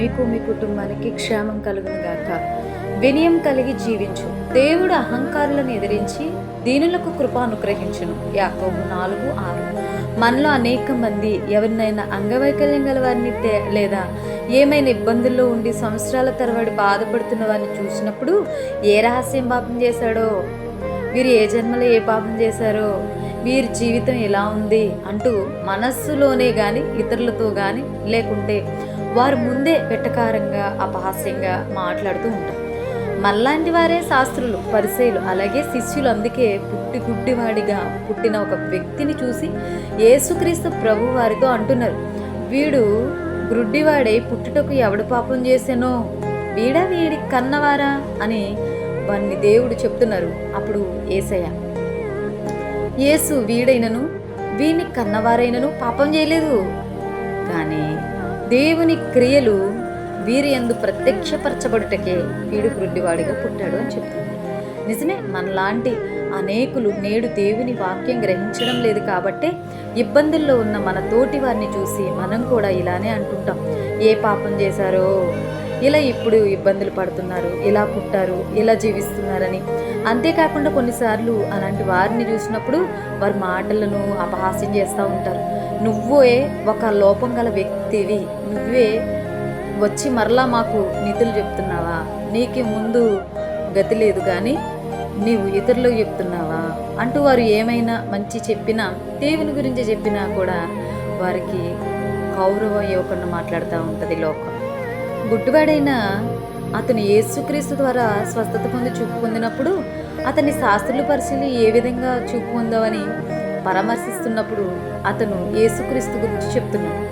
మీకు మీ కుటుంబానికి క్షేమం కలుగును గాక. వినయం కలిగి జీవించు. దేవుడు అహంకారులను ఎదిరించి దీనులకు కృప అనుగ్రహించును. యాకోబు 4:6. మనలో అనేక మంది ఎవరినైనా అంగవైకల్యం గల వారిని లేదా ఏమైనా ఇబ్బందుల్లో ఉండి సంవత్సరాల తరబడి బాధపడుతున్న వారిని చూసినప్పుడు ఏ రహస్యం పాపం చేశాడో, వీరు ఏ జన్మలో ఏ పాపం చేశారో, వీరి జీవితం ఎలా ఉంది అంటూ మనస్సులోనే కానీ ఇతరులతో కానీ లేకుంటే వారు ముందే వెటకారంగా అపహాస్యంగా మాట్లాడుతూ ఉంటారు. మళ్ళాంటి వారే శాస్త్రులు, పరిసయ్యులు, అలాగే శిష్యులు. అందుకే గుడ్డివాడిగా పుట్టిన ఒక వ్యక్తిని చూసి యేసుక్రీస్తు ప్రభు వారితో అంటున్నారు, వీడు గుడ్డివాడై పుట్టుటకు ఎవడు పాపం చేశానో వీడి కన్నవారా అని వారిని దేవుడు చెప్తున్నారు. అప్పుడు యేసు వీడైనను వీని కన్నవారైనను పాపం చేయలేదు, కానీ దేవుని క్రియలు వీరి యందు ప్రత్యక్షపరచబడుటకే వీడు గుడ్డివాడిగా పుట్టాడు అని చెప్తున్నారు. నిజమే, మనలాంటి అనేకులు నేడు దేవుని వాక్యం గ్రహించడం లేదు కాబట్టే ఇబ్బందుల్లో ఉన్న మన తోటి వారిని చూసి మనం కూడా ఇలానే అంటుంటాం, ఏ పాపం చేశారో ఇలా ఇప్పుడు ఇబ్బందులు పడుతున్నారు, ఇలా పుట్టారు, ఇలా జీవిస్తున్నారని. అంతేకాకుండా కొన్నిసార్లు అలాంటి వారిని చూసినప్పుడు వారి మాటలను అపహాస్యం చేస్తూ ఉంటారు. నువ్వే ఒక లోపం గల వ్యక్తివి, నువ్వే వచ్చి మరలా మాకు నీతులు చెప్తున్నావా, నీకు ముందు గతి లేదు కానీ నీవు ఇతరులకు చెప్తున్నావా అంటూ వారు ఏమైనా మంచి చెప్పినా, దేవుని గురించి చెప్పినా కూడా వారికి గౌరవం ఇవ్వకుండా మాట్లాడుతూ ఉంటుంది లోకం. గుడ్డివాడైన అతను యేసుక్రీస్తు ద్వారా స్వస్థత పొంది చూపు పొందినప్పుడు అతని శాస్త్రులు పరిశీలి ఏ విధంగా చూపు పొందావని పరామర్శిస్తున్నప్పుడు అతను యేసుక్రీస్తు గురించి చెప్తున్నాడు.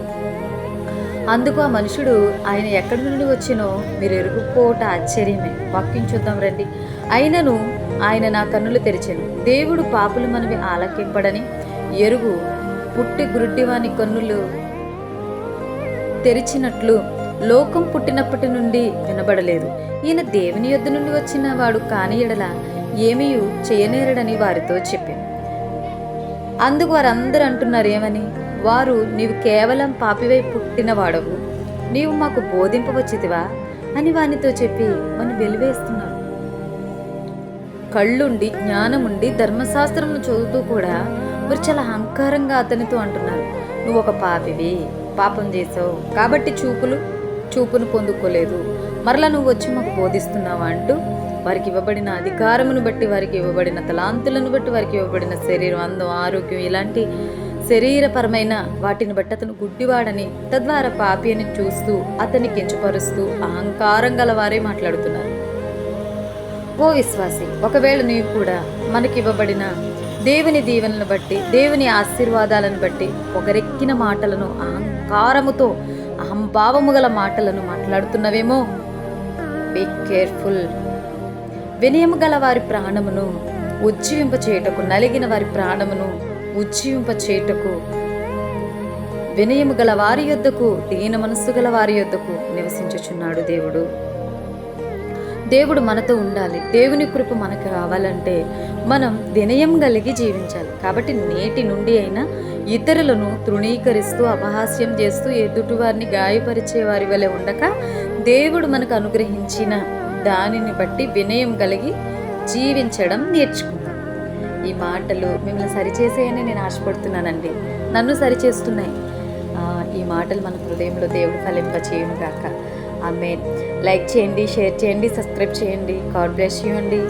అందుకు ఆ మనుషుడు, ఆయన ఎక్కడి నుండి వచ్చినో మీరు ఎరుగుపోవట ఆశ్చర్యమే. వాక్యం చూద్దాం రండి. అయినను ఆయన నా కన్నులు తెరిచెను. దేవుడు పాపులు మనవి ఆలకింపడని ఎరుగు, పుట్టి గుడ్డివాని కన్నులు తెరిచినట్లు లోకం పుట్టినప్పటి నుండి వినబడలేదు. ఈయన దేవుని యొద్ద నుండి వచ్చిన వాడు కాని ఎడల ఏమీ చేయనేరడని వారితో చెప్పాను. అందుకు వారందరూ అంటున్నారు ఏమని, వారు నీవు కేవలం పాపివై పుట్టినవాడవు, నీవు మాకు బోధింపవచ్చితివా అని వానితో చెప్పి వాని వెలివేస్తున్నారు. కళ్ళుండి జ్ఞానముండి ధర్మశాస్త్రమును చదువుతూ కూడా వారు చాలా అహంకారంగా అతనితో అంటున్నారు, నువ్వు ఒక పాపివి, పాపం చేసావు కాబట్టి చూపును పొందుకోలేదు, మరలా నువ్వు వచ్చి మాకు బోధిస్తున్నావా అంటూ వారికి ఇవ్వబడిన అధికారమును బట్టి, వారికి ఇవ్వబడిన తలాంతులను బట్టి, వారికి ఇవ్వబడిన శరీరం, అందం, ఆరోగ్యం ఇలాంటి శరీరపరమైన వాటిని బట్టి అతను గుడ్డివాడని, తద్వారా పాపి అని చూస్తూ అతన్ని కించపరుస్తూ అహంకారం గలవారే మాట్లాడుతున్నారు. ఓ విశ్వాసి, ఒకవేళ నీవు కూడా మనకి ఇవ్వబడిన దేవుని దీవెనలను బట్టి, దేవుని ఆశీర్వాదాలను బట్టి పొగరెక్కిన మాటలను, అహంకారముతో అహంభావము గల మాటలను మాట్లాడుతున్నవేమో, బీ కేర్ఫుల్. వినయము గల వారి ప్రాణమును ఉజ్జీవింప చేయుటకు, నలిగిన వారి ప్రాణమును ఉజ్జీవింప చేయుటకు, వినయము గల వారి యొద్దకు, దీన మనస్సు గల వారి యొద్దకు నివసించుచున్నాడు దేవుడు. దేవుడు మనతో ఉండాలి. దేవుని కృప మనకు రావాలంటే మనం వినయం కలిగి జీవించాలి. కాబట్టి నేటి నుండి అయినా ఇతరులను తృణీకరిస్తూ అపహాస్యం చేస్తూ ఎదుటి వారిని గాయపరిచే వారి వలె ఉండక, దేవుడు మనకు అనుగ్రహించిన దానిని బట్టి వినయం కలిగి జీవించడం నేర్చుకుందాం. ఈ మాటలు మిమ్మల్ని సరిచేసేయని నేను ఆశపడుతున్నానండి. నన్ను సరిచేస్తున్నాయి. ఈ మాటలు మన హృదయంలో దేవుడు ఫలింప చేయను గాక. ఆమేన్. లైక్ చేయండి, షేర్ చేయండి, సబ్స్క్రైబ్ చేయండి. గాడ్ బ్లెస్ యూ అండి.